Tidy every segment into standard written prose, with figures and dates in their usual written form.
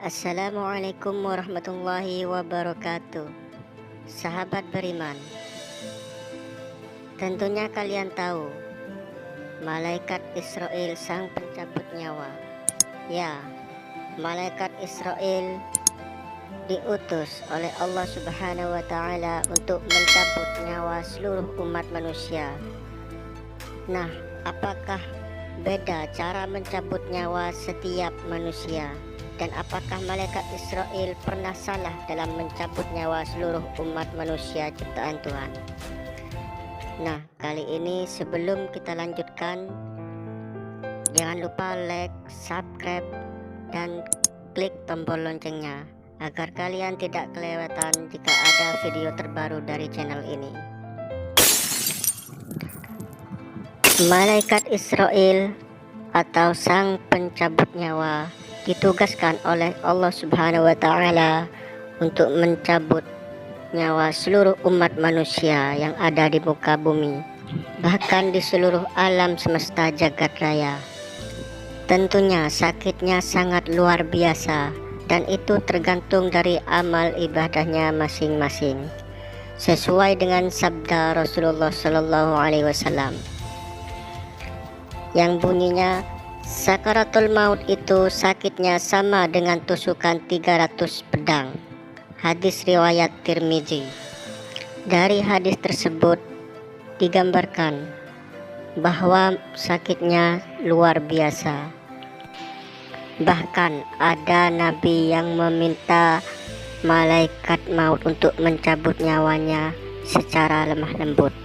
Assalamualaikum warahmatullahi wabarakatuh. Sahabat beriman, tentunya kalian tahu malaikat Israel sang pencabut nyawa. Ya, malaikat Israel diutus oleh Allah Subhanahu wa taala untuk mencabut nyawa seluruh umat manusia. Nah, apakah beda cara mencabut nyawa setiap manusia? Dan apakah malaikat Israel pernah salah dalam mencabut nyawa seluruh umat manusia ciptaan Tuhan? Nah, kali ini sebelum kita lanjutkan, jangan lupa like, subscribe, dan klik tombol loncengnya agar kalian tidak kelewatan jika ada video terbaru dari channel ini. Malaikat Israel atau sang pencabut nyawa ditugaskan oleh Allah Subhanahu wa taala untuk mencabut nyawa seluruh umat manusia yang ada di muka bumi, bahkan di seluruh alam semesta jagat raya. Tentunya sakitnya sangat luar biasa dan itu tergantung dari amal ibadahnya masing-masing, sesuai dengan sabda Rasulullah Shallallahu Alaihi Wasallam yang bunyinya, sakaratul maut itu sakitnya sama dengan tusukan 300 pedang. Hadis riwayat Tirmizi. Dari hadis tersebut digambarkan bahwa sakitnya luar biasa. Bahkan ada nabi yang meminta malaikat maut untuk mencabut nyawanya secara lemah lembut.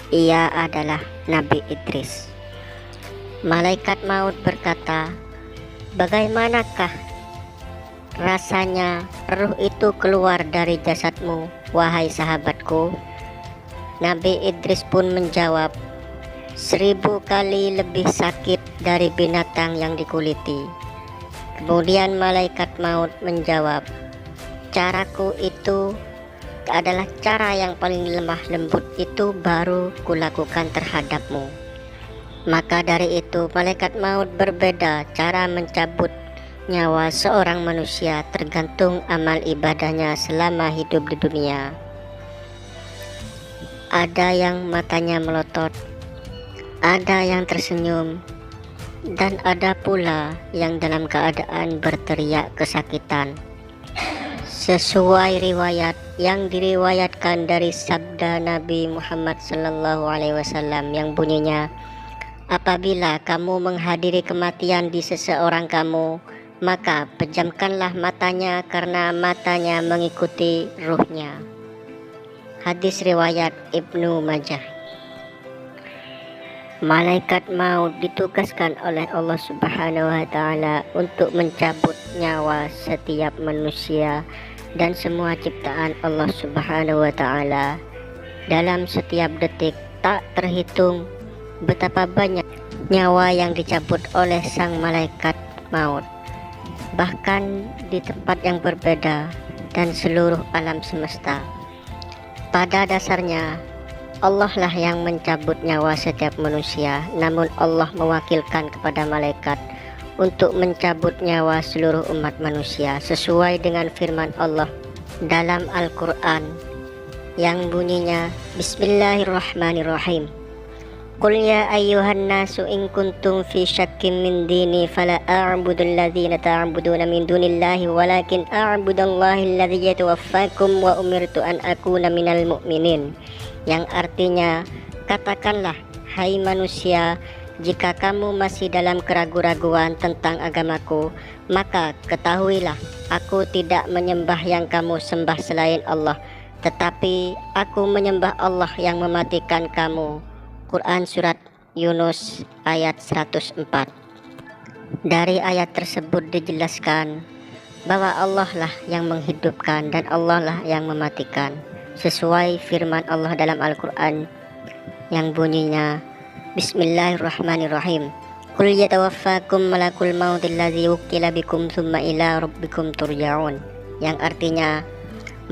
Ia adalah Nabi Idris. Malaikat maut berkata, bagaimanakah rasanya ruh itu keluar dari jasadmu, wahai sahabatku? Nabi Idris pun menjawab, 1000 kali lebih sakit dari binatang yang dikuliti. Kemudian malaikat maut menjawab, caraku itu adalah cara yang paling lemah lembut, itu baru kulakukan terhadapmu. Maka dari itu malaikat maut berbeda cara mencabut nyawa seorang manusia tergantung amal ibadahnya selama hidup di dunia. Ada yang matanya melotot, ada yang tersenyum, dan ada pula yang dalam keadaan berteriak kesakitan. Sesuai riwayat yang diriwayatkan dari sabda Nabi Muhammad SAW yang bunyinya, apabila kamu menghadiri kematian di seseorang kamu, maka pejamkanlah matanya karena matanya mengikuti ruhnya. Hadis riwayat Ibnu Majah. Malaikat maut ditugaskan oleh Allah Subhanahu wa taala untuk mencabut nyawa setiap manusia dan semua ciptaan Allah Subhanahu wa taala. Dalam setiap detik tak terhitung betapa banyak nyawa yang dicabut oleh sang malaikat maut, bahkan di tempat yang berbeda dan seluruh alam semesta. Pada dasarnya Allah lah yang mencabut nyawa setiap manusia, namun Allah mewakilkan kepada malaikat untuk mencabut nyawa seluruh umat manusia sesuai dengan firman Allah dalam Al-Quran yang bunyinya, Bismillahirrahmanirrahim. Qul ya ayyuhan nasu in kuntum fi syakkin min dini fala a'budul ladzina ta'buduna min dunillahi walakin a'budallahi alladzi yatawaffakum wa umirtu an akuna minal mu'minin. Yang artinya, katakanlah hai manusia, jika kamu masih dalam keraguan-raguan tentang agamaku, maka ketahuilah aku tidak menyembah yang kamu sembah selain Allah, tetapi aku menyembah Allah yang mematikan kamu. Quran Surat Yunus ayat 104. Dari ayat tersebut dijelaskan bahwa Allah lah yang menghidupkan dan Allah lah yang mematikan, sesuai firman Allah dalam Al-Quran yang bunyinya, Bismillahirrahmanirrahim. Qul yatawaffakum malakul mautil ladzi wukkila bikum tsumma ila rabbikum turja'un. Yang artinya,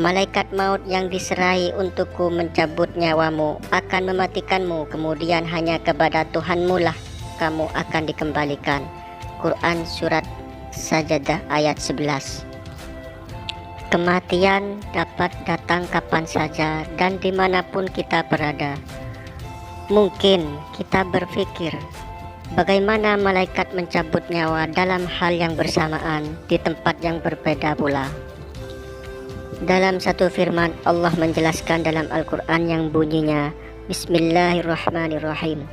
malaikat maut yang diserahi untukku mencabut nyawamu akan mematikanmu, kemudian hanya kepada Tuhanmu lah kamu akan dikembalikan. Quran Surat Sajadah ayat 11. Kematian dapat datang kapan saja dan dimanapun kita berada. Mungkin kita berpikir, bagaimana malaikat mencabut nyawa dalam hal yang bersamaan di tempat yang berbeda pula. Dalam satu firman Allah menjelaskan dalam Al-Quran yang bunyinya, Bismillahirrahmanirrahim.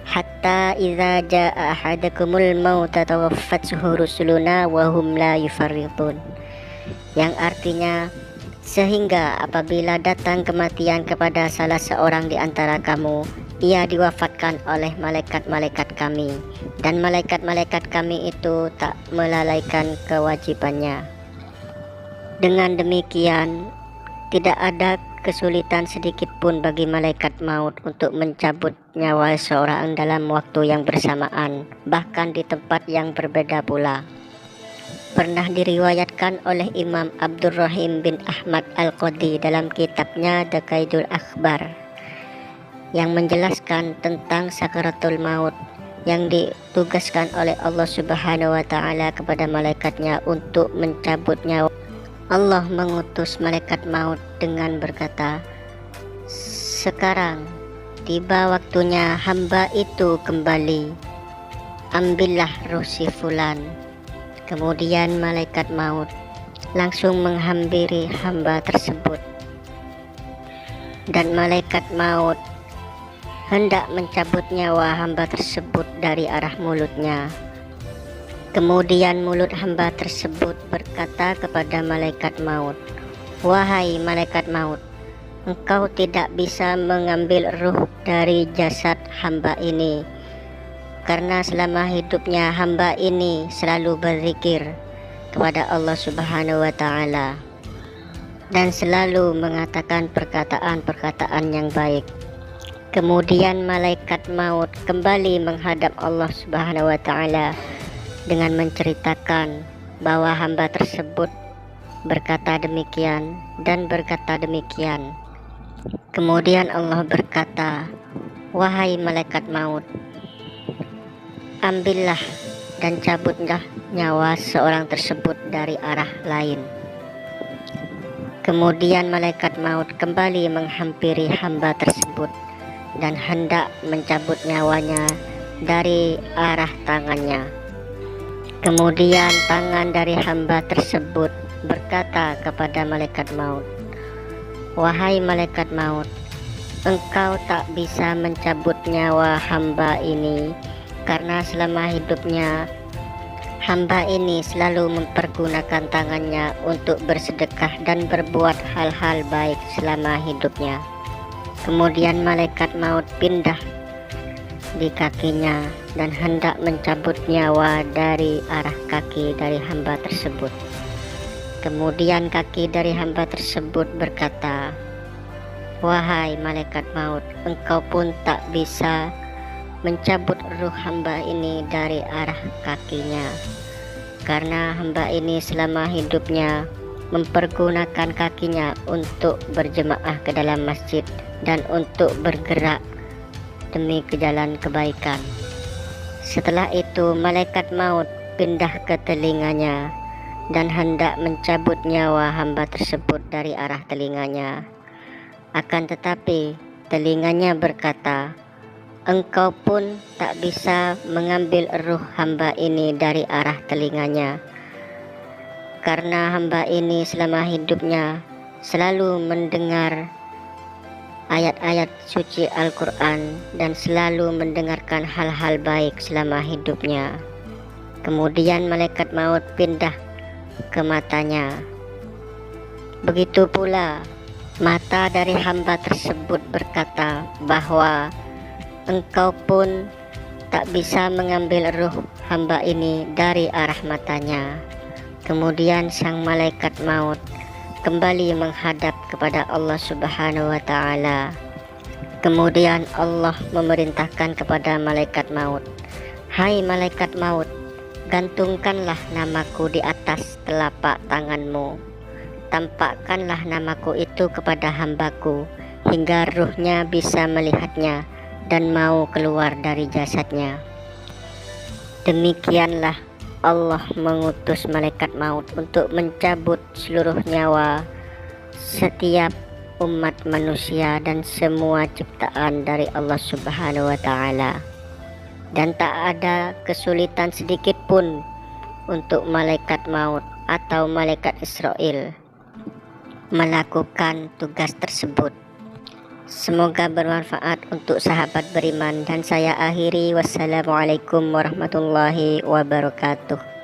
Hatta idza jaa ahadakumul maut tawaffathu rusuluna wa hum la yufarritun. Yang artinya, sehingga apabila datang kematian kepada salah seorang di antara kamu, ia diwafatkan oleh malaikat-malaikat kami, dan malaikat-malaikat kami itu tak melalaikan kewajibannya. Dengan demikian, tidak ada kesulitan sedikit pun bagi malaikat maut untuk mencabut nyawa seorang dalam waktu yang bersamaan, bahkan di tempat yang berbeda pula. Pernah diriwayatkan oleh Imam Abdurrahim bin Ahmad Al-Qadi dalam kitabnya Daqaidul Akhbar yang menjelaskan tentang sakaratul maut yang ditugaskan oleh Allah Subhanahu wa Ta'ala kepada malaikatnya untuk mencabut nyawa. Allah mengutus malaikat maut dengan berkata, "Sekarang tiba waktunya hamba itu kembali, ambillah ruh si fulan." Kemudian malaikat maut langsung menghampiri hamba tersebut, dan malaikat maut hendak mencabut nyawa hamba tersebut dari arah mulutnya. Kemudian mulut hamba tersebut berkata kepada malaikat maut, "Wahai malaikat maut, engkau tidak bisa mengambil ruh dari jasad hamba ini, karena selama hidupnya hamba ini selalu berzikir kepada Allah Subhanahu wa Ta'ala dan selalu mengatakan perkataan-perkataan yang baik." Kemudian malaikat maut kembali menghadap Allah Subhanahu wa Ta'ala dengan menceritakan bahwa hamba tersebut berkata demikian dan berkata demikian. Kemudian Allah berkata, "Wahai malaikat maut, ambillah dan cabutlah nyawa seorang tersebut dari arah lain." Kemudian malaikat maut kembali menghampiri hamba tersebut dan hendak mencabut nyawanya dari arah tangannya. Kemudian tangan dari hamba tersebut berkata kepada malaikat maut, "Wahai malaikat maut, engkau tak bisa mencabut nyawa hamba ini, karena selama hidupnya hamba ini selalu mempergunakan tangannya untuk bersedekah dan berbuat hal-hal baik selama hidupnya." Kemudian malaikat maut pindah di kakinya dan hendak mencabut nyawa dari arah kaki dari hamba tersebut. Kemudian kaki dari hamba tersebut berkata, "Wahai malaikat maut, engkau pun tak bisa mencabut ruh hamba ini dari arah kakinya, karena hamba ini selama hidupnya mempergunakan kakinya untuk berjemaah ke dalam masjid dan untuk bergerak demi ke jalan kebaikan." Setelah itu malaikat maut pindah ke telinganya dan hendak mencabut nyawa hamba tersebut dari arah telinganya. Akan tetapi telinganya berkata, "Engkau pun tak bisa mengambil ruh hamba ini dari arah telinganya, karena hamba ini selama hidupnya selalu mendengar ayat-ayat suci Al-Quran dan selalu mendengarkan hal-hal baik selama hidupnya." Kemudian malaikat maut pindah ke matanya. Begitu pula mata dari hamba tersebut berkata bahwa engkau pun tak bisa mengambil ruh hamba ini dari arah matanya. Kemudian sang malaikat maut kembali menghadap kepada Allah Subhanahu wa Ta'ala. Kemudian Allah memerintahkan kepada malaikat maut, "Hai malaikat maut, gantungkanlah namaku di atas telapak tanganmu. Tampakkanlah namaku itu kepada hambaku hingga ruhnya bisa melihatnya dan mau keluar dari jasadnya." Demikianlah Allah mengutus malaikat maut untuk mencabut seluruh nyawa setiap umat manusia dan semua ciptaan dari Allah Subhanahu wa Ta'ala, dan tak ada kesulitan sedikit pun untuk malaikat maut atau malaikat Israel melakukan tugas tersebut. Semoga bermanfaat untuk sahabat beriman, dan saya akhiri. Wassalamualaikum warahmatullahi wabarakatuh.